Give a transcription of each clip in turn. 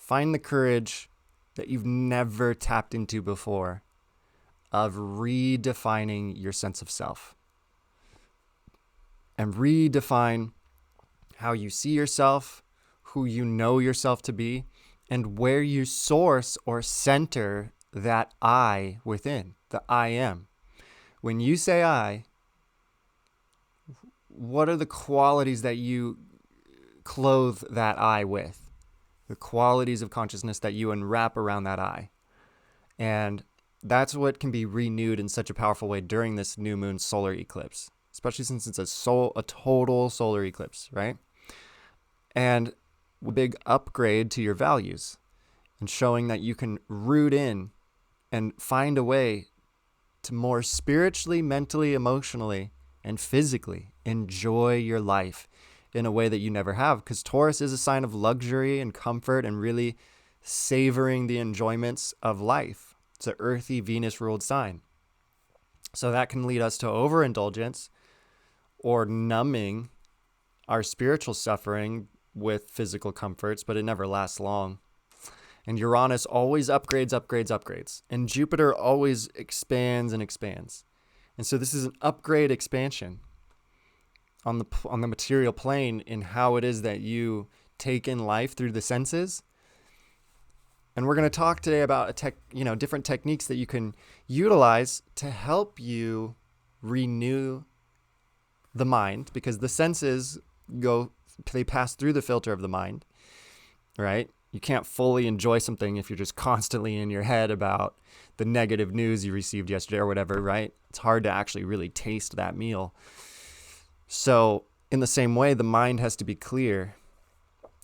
Find the courage that you've never tapped into before of redefining your sense of self. And redefine how you see yourself, who you know yourself to be, and where you source or center that I within, the I am. When you say I, what are the qualities that you clothe that I with? The qualities of consciousness that you unwrap around that I. And that's what can be renewed in such a powerful way during this new moon solar eclipse, especially since it's a total solar eclipse, right? And a big upgrade to your values and showing that you can root in and find a way to more spiritually, mentally, emotionally, and physically enjoy your life in a way that you never have. Because Taurus is a sign of luxury and comfort and really savoring the enjoyments of life. It's an earthy, Venus-ruled sign. So that can lead us to overindulgence or numbing our spiritual suffering with physical comforts, but it never lasts long. And Uranus always upgrades. And Jupiter always expands and expands. And so this is an upgrade expansion on the material plane in how it is that you take in life through the senses. And we're going to talk today about different techniques that you can utilize to help you renew the mind, because the senses they pass through the filter of the mind, right? You can't fully enjoy something if you're just constantly in your head about the negative news you received yesterday or whatever, right? It's hard to actually really taste that meal. So in the same way, the mind has to be clear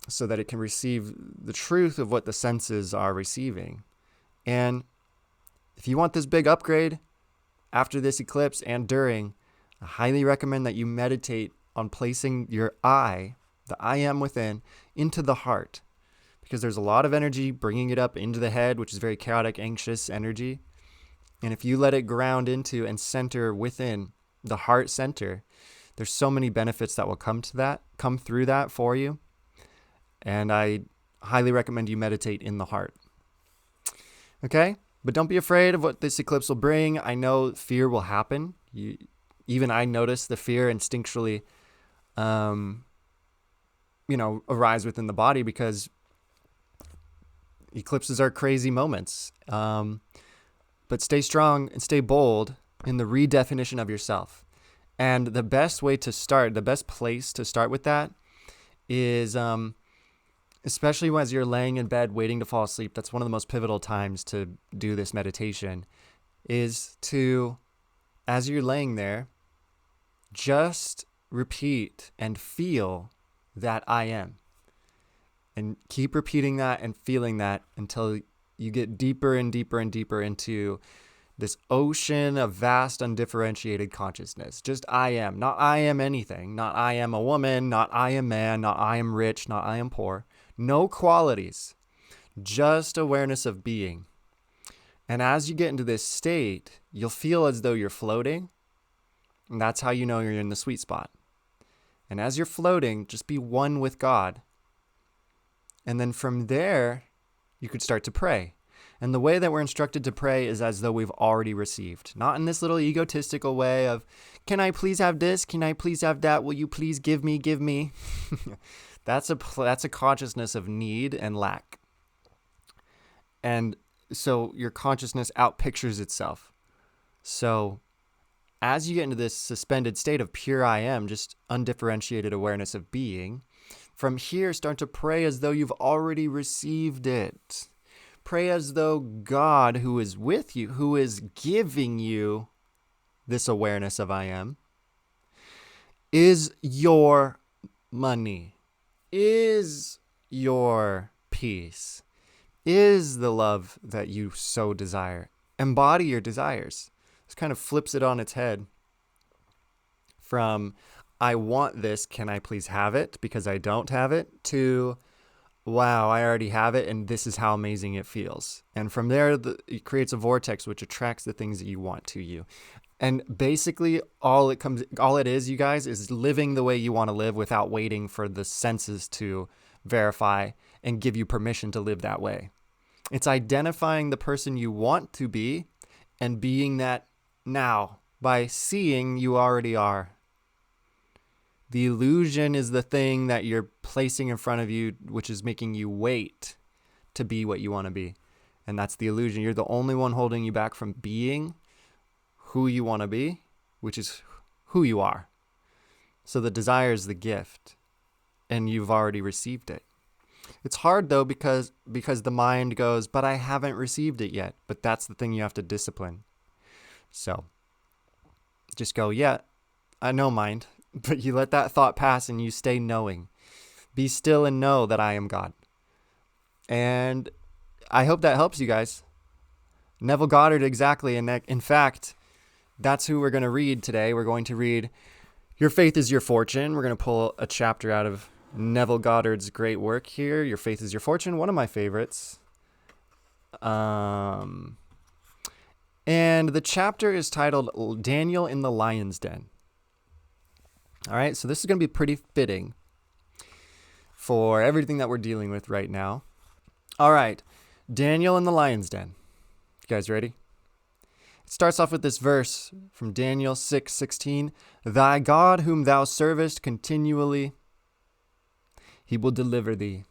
so that it can receive the truth of what the senses are receiving. And if you want this big upgrade after this eclipse and during, I highly recommend that you meditate on placing your I, the I am within, into the heart. Because there's a lot of energy bringing it up into the head, which is very chaotic, anxious energy. And if you let it ground into and center within the heart center, there's so many benefits that will come through that for you. And I highly recommend you meditate in the heart. Okay? But don't be afraid of what this eclipse will bring. I know fear will happen. Even I notice the fear instinctually, arise within the body, because eclipses are crazy moments. But stay strong and stay bold in the redefinition of yourself. And the best place to start with that is, especially as you're laying in bed waiting to fall asleep, that's one of the most pivotal times to do this meditation, is to, as you're laying there, just repeat and feel that I am. And keep repeating that and feeling that until you get deeper and deeper and deeper into this ocean of vast, undifferentiated consciousness. Just I am. Not I am anything. Not I am a woman. Not I am man. Not I am rich. Not I am poor. No qualities. Just awareness of being. And as you get into this state, you'll feel as though you're floating. And that's how you know you're in the sweet spot. And as you're floating, just be one with God. And then from there, you could start to pray. And the way that we're instructed to pray is as though we've already received. Not in this little egotistical way of, can I please have this? Can I please have that? Will you please give me? That's a consciousness of need and lack. And so your consciousness outpictures itself. So as you get into this suspended state of pure I am, just undifferentiated awareness of being, from here start to pray as though you've already received it. Pray as though God, who is with you, who is giving you this awareness of I am, is your money, is your peace, is the love that you so desire. Embody your desires. This kind of flips it on its head from, I want this, can I please have it because I don't have it, to, wow, I already have it and this is how amazing it feels. And from there, it creates a vortex which attracts the things that you want to you. And basically all it is, you guys, is living the way you want to live without waiting for the senses to verify and give you permission to live that way. It's identifying the person you want to be and being that now by seeing you already are. The illusion is the thing that you're placing in front of you, which is making you wait to be what you want to be. And that's the illusion. You're the only one holding you back from being who you want to be, which is who you are. So the desire is the gift, and you've already received it. It's hard though because the mind goes, but I haven't received it yet. But that's the thing you have to discipline. So just go, yeah, I know, mind. But you let that thought pass and you stay knowing. Be still and know that I am God. And I hope that helps you guys. Neville Goddard, exactly. And in fact, that's who we're going to read today. We're going to read Your Faith is Your Fortune. We're going to pull a chapter out of Neville Goddard's great work here. Your Faith is Your Fortune, one of my favorites. And the chapter is titled Daniel in the Lion's Den. All right, so this is going to be pretty fitting for everything that we're dealing with right now. All right, Daniel in the Lion's Den. You guys ready? It starts off with this verse from Daniel 6:16. Thy God whom thou servest continually, he will deliver thee.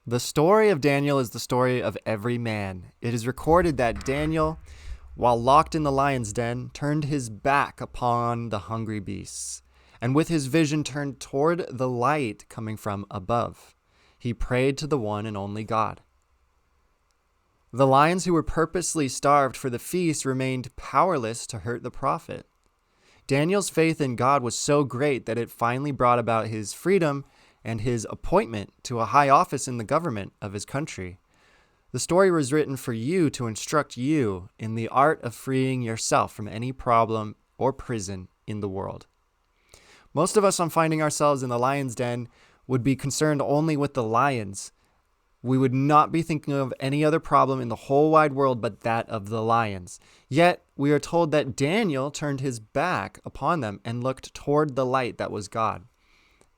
The story of Daniel is the story of every man. It is recorded that Daniel, while locked in the lion's den, turned his back upon the hungry beasts, and with his vision turned toward the light coming from above, he prayed to the one and only God. The lions who were purposely starved for the feast remained powerless to hurt the prophet. Daniel's faith in God was so great that it finally brought about his freedom and his appointment to a high office in the government of his country. The story was written for you to instruct you in the art of freeing yourself from any problem or prison in the world. Most of us, on finding ourselves in the lion's den, would be concerned only with the lions. We would not be thinking of any other problem in the whole wide world but that of the lions. Yet, we are told that Daniel turned his back upon them and looked toward the light that was God.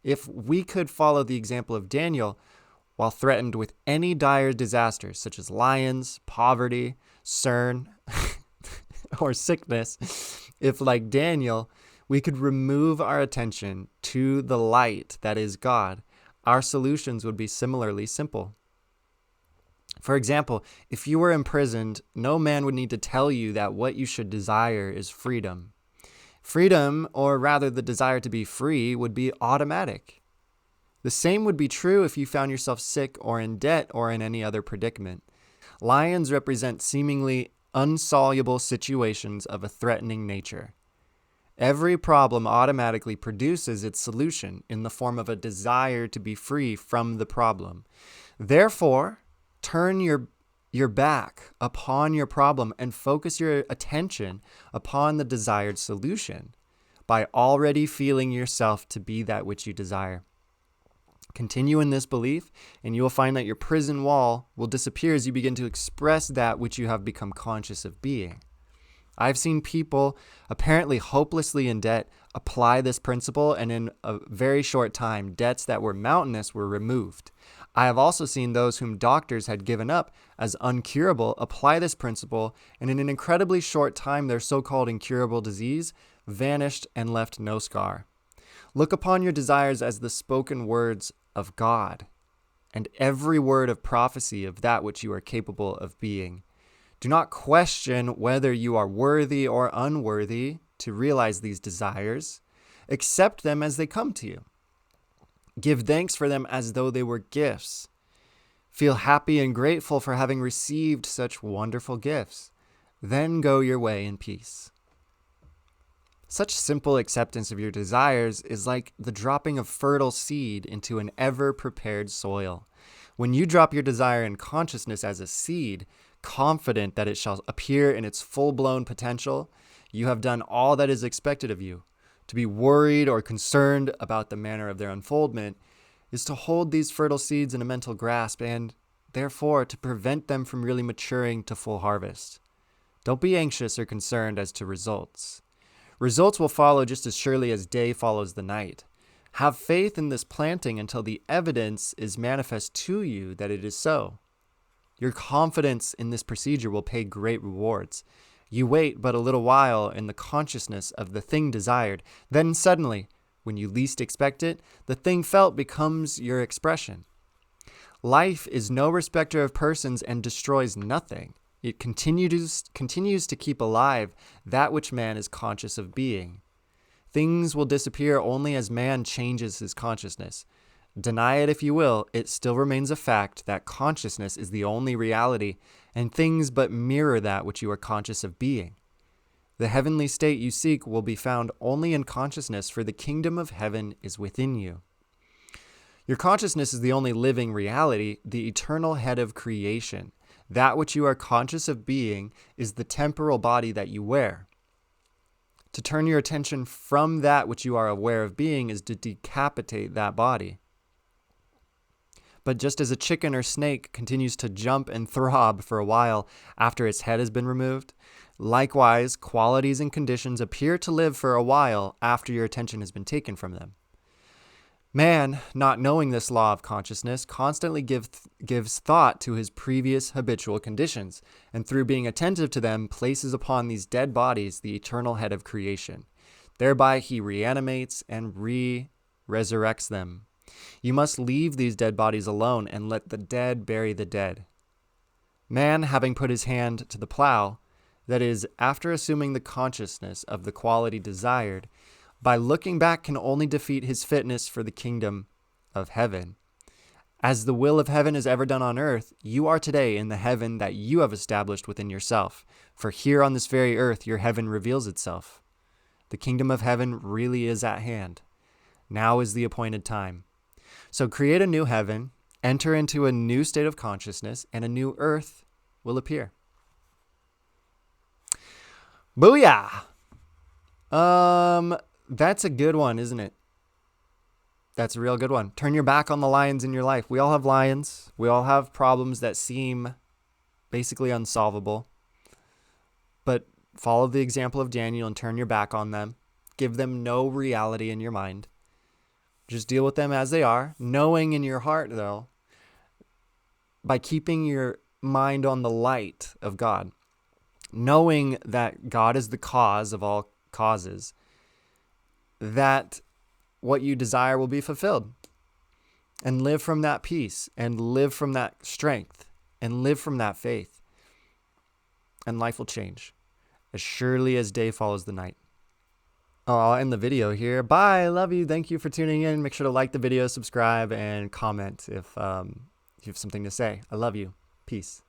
If we could follow the example of Daniel, while threatened with any dire disasters such as lions, poverty, CERN, or sickness, if like Daniel, we could remove our attention to the light that is God, our solutions would be similarly simple. For example, if you were imprisoned, no man would need to tell you that what you should desire is freedom. Freedom, or rather the desire to be free, would be automatic. The same would be true if you found yourself sick or in debt or in any other predicament. Lions represent seemingly unsoluble situations of a threatening nature. Every problem automatically produces its solution in the form of a desire to be free from the problem. Therefore, turn your back upon your problem and focus your attention upon the desired solution by already feeling yourself to be that which you desire. Continue in this belief, and you will find that your prison wall will disappear as you begin to express that which you have become conscious of being. I've seen people apparently hopelessly in debt apply this principle, and in a very short time, debts that were mountainous were removed. I have also seen those whom doctors had given up as uncurable apply this principle, and in an incredibly short time, their so-called incurable disease vanished and left no scar. Look upon your desires as the spoken words of God, and every word of prophecy of that which you are capable of being. Do not question whether you are worthy or unworthy to realize these desires. Accept them as they come to you. Give thanks for them as though they were gifts. Feel happy and grateful for having received such wonderful gifts. Then go your way in peace. Such simple acceptance of your desires is like the dropping of fertile seed into an ever-prepared soil. When you drop your desire in consciousness as a seed, confident that it shall appear in its full-blown potential, you have done all that is expected of you. To be worried or concerned about the manner of their unfoldment is to hold these fertile seeds in a mental grasp and, therefore, to prevent them from really maturing to full harvest. Don't be anxious or concerned as to results. Results will follow just as surely as day follows the night. Have faith in this planting until the evidence is manifest to you that it is so. Your confidence in this procedure will pay great rewards. You wait but a little while in the consciousness of the thing desired. Then suddenly, when you least expect it, the thing felt becomes your expression. Life is no respecter of persons and destroys nothing. It continues to keep alive that which man is conscious of being. Things will disappear only as man changes his consciousness. Deny it if you will, it still remains a fact that consciousness is the only reality, and things but mirror that which you are conscious of being. The heavenly state you seek will be found only in consciousness, for the kingdom of heaven is within you. Your consciousness is the only living reality, the eternal head of creation. That which you are conscious of being is the temporal body that you wear. To turn your attention from that which you are aware of being is to decapitate that body. But just as a chicken or snake continues to jump and throb for a while after its head has been removed, likewise, qualities and conditions appear to live for a while after your attention has been taken from them. Man, not knowing this law of consciousness, constantly gives thought to his previous habitual conditions, and through being attentive to them, places upon these dead bodies the eternal head of creation. Thereby he reanimates and resurrects them. You must leave these dead bodies alone and let the dead bury the dead. Man, having put his hand to the plow, that is, after assuming the consciousness of the quality desired, by looking back can only defeat his fitness for the kingdom of heaven. As the will of heaven is ever done on earth, you are today in the heaven that you have established within yourself. For here on this very earth, your heaven reveals itself. The kingdom of heaven really is at hand. Now is the appointed time. So create a new heaven, enter into a new state of consciousness, and a new earth will appear. Booyah! That's a good one, isn't it? That's a real good one. Turn your back on the lions in your life. We all have lions. We all have problems that seem basically unsolvable. But follow the example of Daniel and turn your back on them. Give them no reality in your mind. Just deal with them as they are, knowing in your heart, though, by keeping your mind on the light of God, knowing that God is the cause of all causes, that what you desire will be fulfilled, and live from that peace, and live from that strength, and live from that faith, and life will change as surely as day follows the night. Oh, I'll end the video here. Bye. I love you. Thank you for tuning in. Make sure to like the video, subscribe, and comment if you have something to say. I love you. Peace.